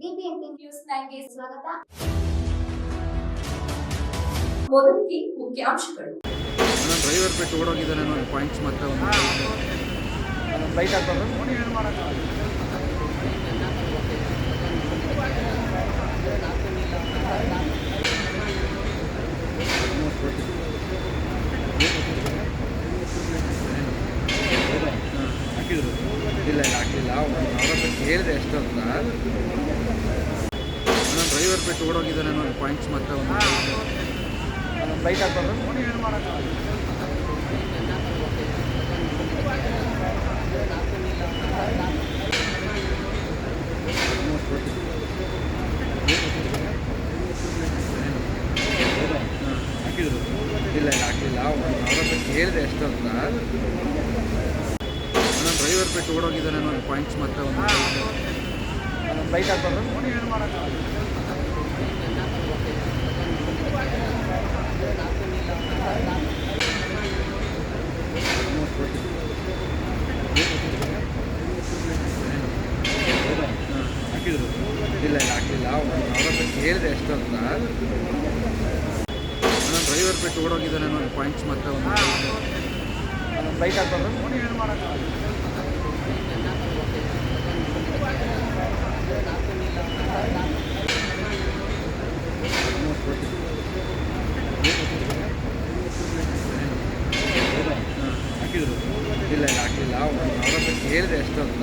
BBMP news 9ಗೆ ಸ್ವಾಗತ. ಮೊದಲಿಗೆ ಮುಖ್ಯಾಂಶಗಳು. ಡ್ರೈವರ್ ಬಿಟ್ಟು ಓಡೋಗಿದ್ದಾನೆ ಅನ್ನೋ ಪಾಯಿಂಟ್ಸ್ ಮಾತ್ರ ಒಂದು ಲೈಟ್ ಹಾಕೋದು ಹಾಕಿದ್ರು. ಇಲ್ಲ ಹಾಕಿಲ್ಲ. ಅವ್ರ ಹತ್ರ ಕೇಳಿದೆ ಎಷ್ಟಂತ. ಡ್ರೈವರ್ ಬಿಟ್ಟು ಓಡೋಗಿದ್ದಾನೆ ಅನ್ನೋ ಪಾಯಿಂಟ್ಸ್ ಮಾತ್ರ ಒಂದು ಲೈಟ್ ಹಾಕೋದು ಹಾಕಿದ್ರು. ಇಲ್ಲ ಹಾಕಿಲ್ಲ. ಅವ್ರ ಹತ್ರ ಕೇಳಿದೆ ಎಷ್ಟಂತ. ಡ್ರೈವರ್ ಬಿಟ್ಟು ಓಡೋಗಿದ್ದಾನೆ ಅನ್ನೋ ಪಾಯಿಂಟ್ಸ್ ಮಾತ್ರ ಒಂದು ಲೈಟ್ ಹಾಕೋದು ಹಾಕಿದ್ರು. ಇಲ್ಲ ಹಾಕಿಲ್ಲ. ಅವ್ರ ಹತ್ರ ಕೇಳಿದೆ ಎಷ್ಟಂತ. ಡ್ರೈವರ್ ಬಿಟ್ಟು ಓಡೋಗಿದ್ದಾನೆ ಅನ್ನೋ ಪಾಯಿಂಟ್ಸ್ ಮಾತ್ರ ಒಂದು ಲೈಟ್ ಹಾಕೋದು ಹಾಕಿದ್ರು. ಇಲ್ಲ ಹಾಕಿಲ್ಲ. ಅವ್ರ ಹತ್ರ ಕೇಳಿದೆ ಎಷ್ಟಂತ.